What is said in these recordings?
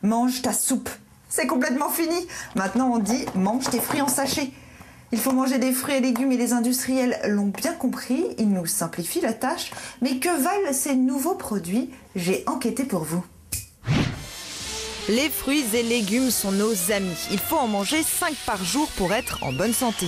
mange ta soupe. C'est complètement fini. Maintenant on dit mange tes fruits en sachet. Il faut manger des fruits et légumes et les industriels l'ont bien compris, ils nous simplifient la tâche. Mais que valent ces nouveaux produits? J'ai enquêté pour vous. Les fruits et légumes sont nos amis. Il faut en manger 5 par jour pour être en bonne santé.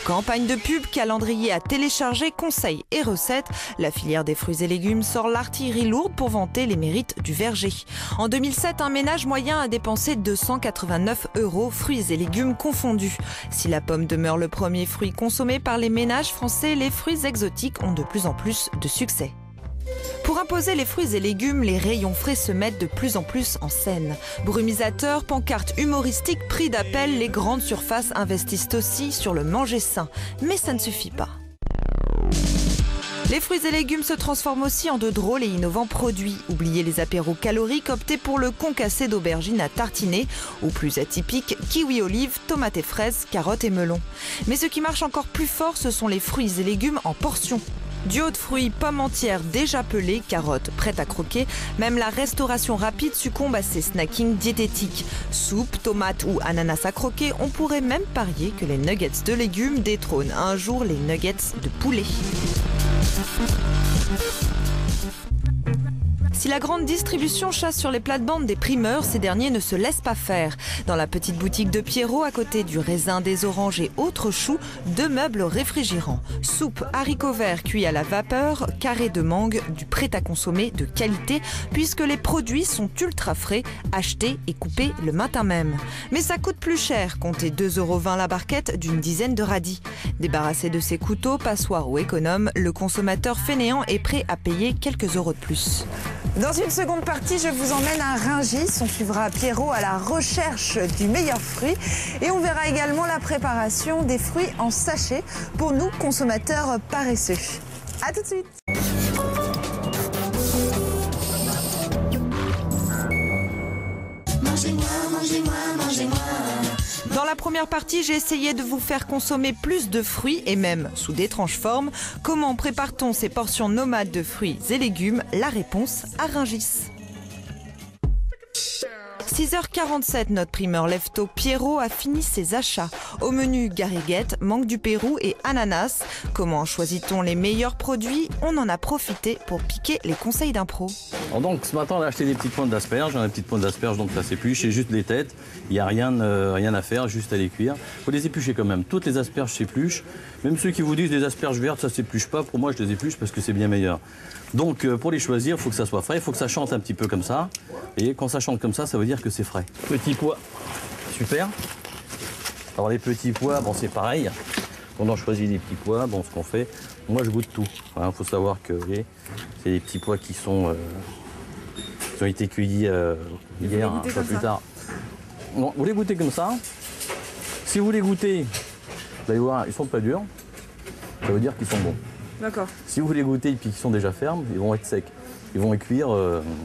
Campagne de pub, calendrier à télécharger, conseils et recettes. La filière des fruits et légumes sort l'artillerie lourde pour vanter les mérites du verger. En 2007, un ménage moyen a dépensé 289 €, fruits et légumes confondus. Si la pomme demeure le premier fruit consommé par les ménages français, les fruits exotiques ont de plus en plus de succès. Pour imposer les fruits et légumes, les rayons frais se mettent de plus en plus en scène. Brumisateurs, pancartes humoristiques, prix d'appel, les grandes surfaces investissent aussi sur le manger sain. Mais ça ne suffit pas. Les fruits et légumes se transforment aussi en de drôles et innovants produits. Oubliez les apéros caloriques, optez pour le concassé d'aubergines à tartiner, ou plus atypique, kiwi olive, tomates et fraises, carottes et melons. Mais ce qui marche encore plus fort, ce sont les fruits et légumes en portions. Duo de fruits, pommes entières déjà pelées, carottes prêtes à croquer, même la restauration rapide succombe à ces snackings diététiques. Soupe, tomates ou ananas à croquer, on pourrait même parier que les nuggets de légumes détrônent un jour les nuggets de poulet. Si la grande distribution chasse sur les plates-bandes des primeurs, ces derniers ne se laissent pas faire. Dans la petite boutique de Pierrot, à côté du raisin, des oranges et autres choux, 2 meubles réfrigérants. Soupe, haricots verts cuits à la vapeur, carré de mangue, du prêt-à-consommer de qualité, puisque les produits sont ultra frais, achetés et coupés le matin même. Mais ça coûte plus cher, comptez 2,20 € la barquette d'une dizaine de radis. Débarrassé de ses couteaux, passoires ou économes, le consommateur fainéant est prêt à payer quelques euros de plus. Dans une seconde partie, je vous emmène à Rungis. On suivra Pierrot à la recherche du meilleur fruit. Et on verra également la préparation des fruits en sachet pour nous, consommateurs paresseux. A tout de suite. Mangez-moi, mangez-moi, mangez-moi. Dans la première partie, j'ai essayé de vous faire consommer plus de fruits et même sous d'étranges formes. Comment prépare-t-on ces portions nomades de fruits et légumes? La réponse à Rungis. 6h47, notre primeur lève-tôt Pierrot a fini ses achats. Au menu, gariguette, mangue du Pérou et ananas. Comment choisit-on les meilleurs produits? On en a profité pour piquer les conseils d'un pro. Alors donc ce matin on a acheté des petites pointes d'asperges, des petites pointes d'asperges donc ça s'épluche, c'est juste les têtes, il n'y a rien à faire, juste à les cuire. Il faut les éplucher quand même, toutes les asperges s'épluchent, même ceux qui vous disent les asperges vertes ça s'épluche pas, pour moi je les épluche parce que c'est bien meilleur. Donc pour les choisir, il faut que ça soit frais, il faut que ça chante un petit peu comme ça, et quand ça chante comme ça veut dire que c'est frais. Petits pois, super. Alors les petits pois, bon c'est pareil, quand on choisit des petits pois, bon ce qu'on fait, moi je goûte tout. Il faut savoir que c'est des petits pois qui ont été cueillis hier, un peu plus tard. Bon, vous les goûtez comme ça. Si vous les goûtez, vous allez voir, ils sont pas durs. Ça veut dire qu'ils sont bons. D'accord. Si vous les goûtez et puis qu'ils sont déjà fermes, ils vont être secs. Ils vont cuire,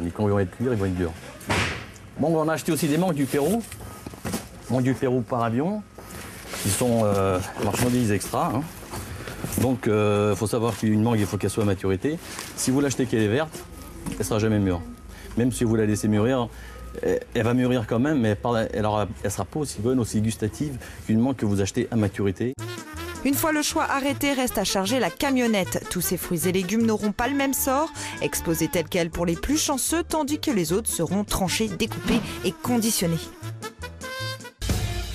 et quand ils vont être cuits, ils vont être durs. Bon, on a acheté aussi des mangues du Pérou. Mangues du Pérou par avion, qui sont marchandises extra. Hein. Donc, il faut savoir qu'une mangue, il faut qu'elle soit à maturité. Si vous l'achetez qu'elle est verte, elle ne sera jamais mûre. Même si vous la laissez mûrir, elle va mûrir quand même, mais elle ne sera pas aussi bonne, aussi gustative qu'une mangue que vous achetez à maturité. Une fois le choix arrêté, reste à charger la camionnette. Tous ces fruits et légumes n'auront pas le même sort, exposés tels quels pour les plus chanceux, tandis que les autres seront tranchés, découpés et conditionnés.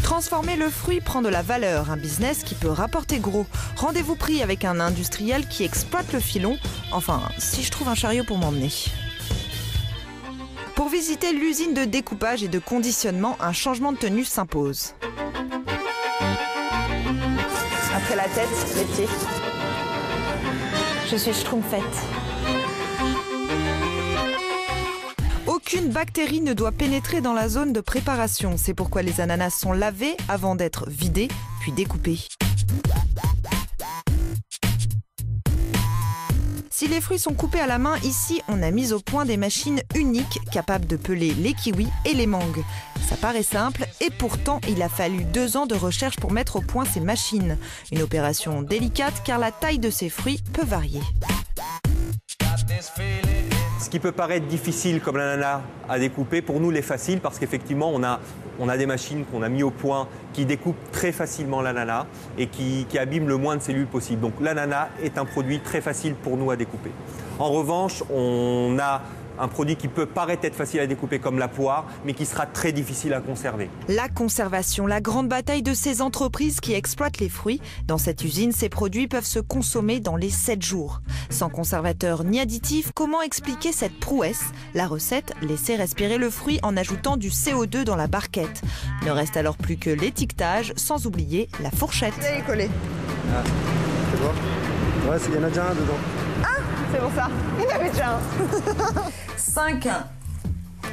Transformer le fruit prend de la valeur, un business qui peut rapporter gros. Rendez-vous pris avec un industriel qui exploite le filon, enfin, si je trouve un chariot pour m'emmener. Pour visiter l'usine de découpage et de conditionnement, un changement de tenue s'impose. Après la tête, les pieds. Je suis schtroumpfette. Aucune bactérie ne doit pénétrer dans la zone de préparation. C'est pourquoi les ananas sont lavés avant d'être vidés, puis découpés. Si les fruits sont coupés à la main, ici, on a mis au point des machines uniques capables de peler les kiwis et les mangues. Ça paraît simple et pourtant, il a fallu 2 ans de recherche pour mettre au point ces machines. Une opération délicate car la taille de ces fruits peut varier. Ce qui peut paraître difficile comme l'ananas à découper, pour nous, l'est facile parce qu'effectivement, on a des machines qu'on a mis au point qui découpent très facilement l'ananas et qui abîment le moins de cellules possible. Donc l'ananas est un produit très facile pour nous à découper. En revanche, on a un produit qui peut paraître être facile à découper comme la poire, mais qui sera très difficile à conserver. La conservation, la grande bataille de ces entreprises qui exploitent les fruits. Dans cette usine, ces produits peuvent se consommer dans les 7 jours. Sans conservateur ni additif, comment expliquer cette prouesse? La recette, laisser respirer le fruit en ajoutant du CO2 dans la barquette. Ne reste alors plus que l'étiquetage, sans oublier la fourchette. Vous allez coller. Ah, c'est bon? Ouais, il y en a déjà un dedans. C'est pour ça. Il y en avait déjà un. 5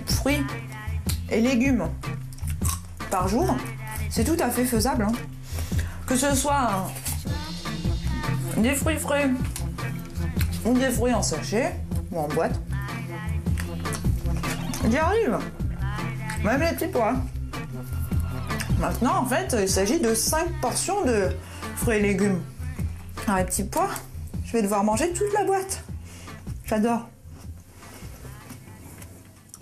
fruits et légumes par jour, c'est tout à fait faisable. Hein. Que ce soit des fruits frais ou des fruits en sachet ou en boîte. J'y arrive. Même les petits pois. Maintenant, en fait, il s'agit de 5 portions de fruits et légumes. Alors, les petits pois, je vais devoir manger toute la boîte. J'adore.